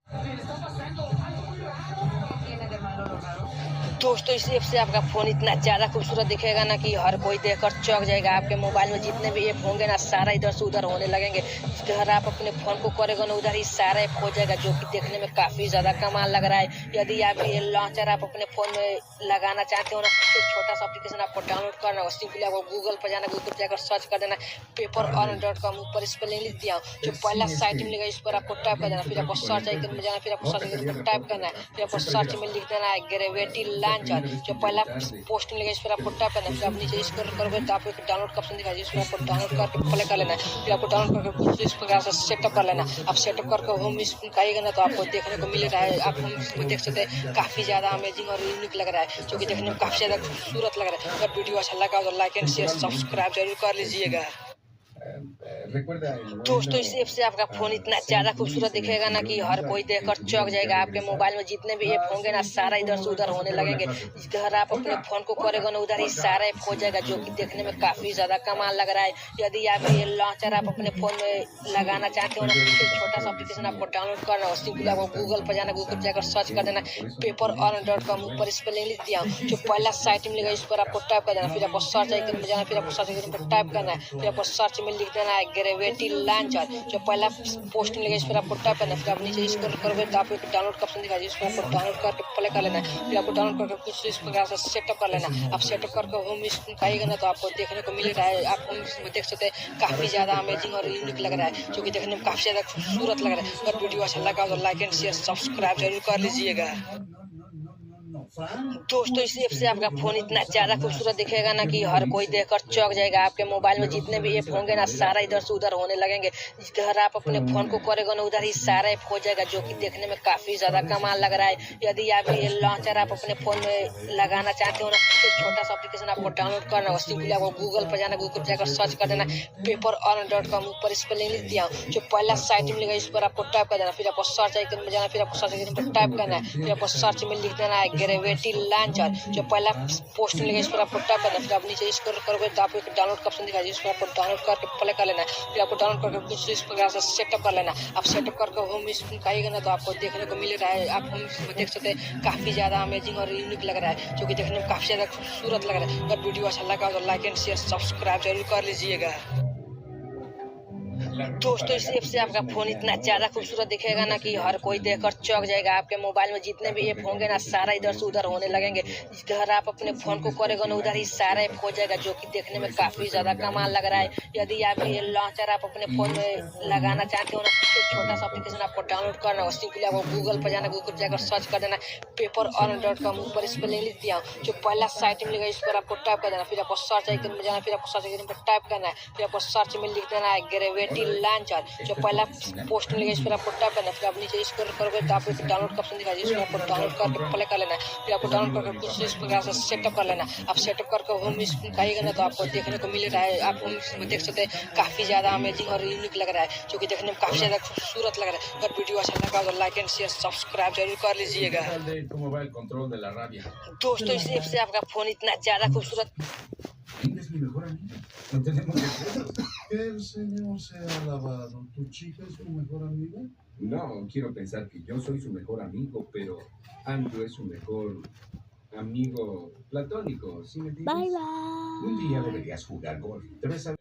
tiene de malo lo raro? दोस्तों इस app से आपका फ़ोन इतना ज़्यादा खूबसूरत दिखेगा ना कि हर कोई देखकर चौंक जाएगा। आपके मोबाइल में जितने भी ऐप होंगे ना सारा इधर से उधर होने लगेंगे। जिधर आप अपने फ़ोन को करेंगे ना उधर ही सारा ऐप हो जाएगा, जो कि देखने में काफ़ी ज़्यादा कमाल लग रहा है। यदि आप ये लॉन्चर आप अपने फ़ोन में लगाना चाहते हो ना, तो छोटा सा एप्लीकेशन आपको डाउनलोड करना हो। सिंपली आपको गूगल पर जाना, गूगल पर जाकर सर्च कर देना paperone.com। ऊपर इस पर लिंक दिया हूँ। जो पहला साइट मिलेगा इस पर आपको टाइप कर देना, फिर आपको सर्च आइकन में जाना, फिर आपको सर्च आइकन पर टाइप करना है, फिर आपको सर्च में लिख देना है ग्रेविटी लॉन्चर। जो पहला पोस्ट मिलेगा इस पर आपको टैप करना है, फिर आप नीचे स्क्रॉल करोगे तो आपको एक डाउनलोड का ऑप्शन दिखाई देगा, इसको आपको डाउनलोड करके प्ले कर लेना है। फिर आपको डाउनलोड करके कुछ इस प्रकार से सेटअप कर लेना। आप सेटअप करके होम स्क्रीन का आएगा ना तो आपको देखने को मिल रहा है। आप होम स्क्रीन देख सकते हैं, काफी ज्यादा अमेजिंग और यूनिक लग रहा है, जो कि देखने में काफी ज्यादा खूबसूरत लग रहा है। अगर वीडियो अच्छा लगा तो लाइक एंड शेयर सब्सक्राइब जरूर कर लीजिएगा। दोस्तों इस ऐप से आपका फ़ोन इतना ज़्यादा खूबसूरत दिखेगा ना कि हर कोई देखकर चौंक जाएगा। आपके मोबाइल में जितने भी ऐप होंगे ना सारा इधर से उधर होने लगेंगे। जिधर आप अपने फ़ोन को करेंगे ना उधर ही सारा ऐप हो जाएगा, जो कि देखने में काफ़ी ज़्यादा कमाल लग रहा है। यदि आप ये लॉन्चर आप अपने फ़ोन में लगाना चाहते हो ना, तो छोटा सा एप्लीकेशन आपको डाउनलोड करना हो। सिंपली आपको गूगल पर जाना, गूगल पर जाकर सर्च कर देना paperone.com। ऊपर इस पर लिंक दिया हूँ। जो पहला साइट मिलेगा इस पर आपको टाइप कर देना, फिर आपको सर्च आइकन में जाना, फिर आपको सर्च आइकन पर टाइप करना है, फिर आपको सर्च में लिख देना है ग्रेविटी लॉन्चर। जो पहला पोस्ट मिलेगा इस पर आपको टैप करना है, फिर आप नीचे स्क्रॉल करोगे तो आपको एक डाउनलोड का ऑप्शन दिखाई देगा, इसको आपको डाउनलोड करके प्ले कर लेना है। फिर आपको डाउनलोड करके कुछ इस प्रकार से सेटअप कर लेना। आप सेटअप करके होम स्क्रीन का आएगा ना तो आपको देखने को मिल रहा है। आप होम स्क्रीन में देख सकते हैं, काफी ज्यादा अमेजिंग और यूनिक लग रहा है, जो कि देखने में काफी ज्यादा खूबसूरत लग रहा है। अगर वीडियो अच्छा लगा तो लाइक एंड शेयर सब्सक्राइब जरूर कर लीजिएगा। दोस्तों इस ऐप से आपका फ़ोन इतना ज़्यादा खूबसूरत दिखेगा ना कि हर कोई देखकर चौंक जाएगा। आपके मोबाइल में जितने भी ऐप होंगे ना सारा इधर से उधर होने लगेंगे। जिधर आप अपने फ़ोन को करेंगे ना उधर ही सारा ऐप हो जाएगा, जो कि देखने में काफ़ी ज़्यादा कमाल लग रहा है। यदि आप ये लॉन्चर आप अपने फ़ोन में लगाना चाहते हो ना, तो छोटा सा एप्लीकेशन आपको डाउनलोड करना हो। सिंपली आपको गूगल पर जाना, गूगल पर जाकर सर्च कर देना paperone.com। ऊपर इस पर लिंक दिया हूँ। जो पहला साइट मिलेगा इस पर आपको टाइप कर देना, फिर आपको सर्च आइकन में जाना, फिर आपको सर्च आइकन पर टाइप करना है, फिर आपको सर्च में लिख देना है ग्रेविटी लॉन्चर। जो पहला पोस्ट मिलेगा इस पर आपको टैप करना है, फिर आप नीचे स्क्रॉल करोगे तो आपको एक डाउनलोड का ऑप्शन दिखाई देगा, इसको आपको डाउनलोड करके प्ले कर लेना है। फिर आपको डाउनलोड करके कुछ इस प्रकार से सेटअप कर लेना। आप सेटअप करके होम स्क्रीन का आएगा ना तो आपको देखने को मिल रहा है। आप होम स्क्रीन में देख सकते हैं, काफी ज्यादा अमेजिंग और यूनिक लग रहा है, जो कि देखने में काफी ज्यादा खूबसूरत लग रहा है। अगर वीडियो अच्छा लगा तो लाइक एंड शेयर सब्सक्राइब जरूर कर लीजिएगा। दोस्तों इस ऐप से आपका फ़ोन इतना ज़्यादा खूबसूरत दिखेगा ना कि हर कोई देखकर चौंक जाएगा। आपके मोबाइल में जितने भी ऐप होंगे ना सारा इधर से उधर होने लगेंगे। जिधर आप अपने फ़ोन को करेंगे ना उधर ही सारा ऐप हो जाएगा, जो कि देखने में काफ़ी ज़्यादा कमाल लग रहा है। यदि आप ये लॉन्चर आप अपने फ़ोन में लगाना चाहते हो ना, तो छोटा सा एप्लीकेशन आपको डाउनलोड करना हो। सिंपली आपको गूगल पर जाना, गूगल पर जाकर सर्च कर देना paperone.com। ऊपर इस पर लिंक दिया हूँ। जो पहला साइट मिलेगा इस पर आपको टाइप कर देना, फिर आपको सर्च आइकन में जाना, फिर आपको सर्च आइकन पर टाइप करना है, फिर आपको सर्च में लिख देना है ग्रेविटी लॉन्चर। जो पहला पोस्ट मिलेगा इस पर आपको टैप करना है, फिर आप नीचे स्क्रॉल करोगे तो आपको एक डाउनलोड का ऑप्शन दिखाई देगा, इसको आपको डाउनलोड करके प्ले कर लेना है। फिर आपको डाउनलोड करके कुछ इस प्रकार से सेटअप कर लेना। आप सेटअप करके होम स्क्रीन का आएगा ना तो आपको देखने को मिल रहा है। आप होम स्क्रीन में देख सकते हैं, काफी ज्यादा अमेजिंग और यूनिक लग रहा है, जो कि देखने में काफी ज्यादा खूबसूरत लग रहा है। अगर वीडियो अच्छा लगा तो लाइक एंड शेयर सब्सक्राइब जरूर कर लीजिएगा। दोस्तों इस ऐप से आपका फ़ोन इतना ज़्यादा खूबसूरत Es mi mejor amiga. No tenemos secretos. Que el Señor sea alabado. ¿Tu chica es tu mejor amiga? No, quiero pensar que yo soy su mejor amigo, pero Andrew es su mejor amigo platónico, ¿sí me Bye entiendes? Un día bye. deberías jugar golf. Debes saber.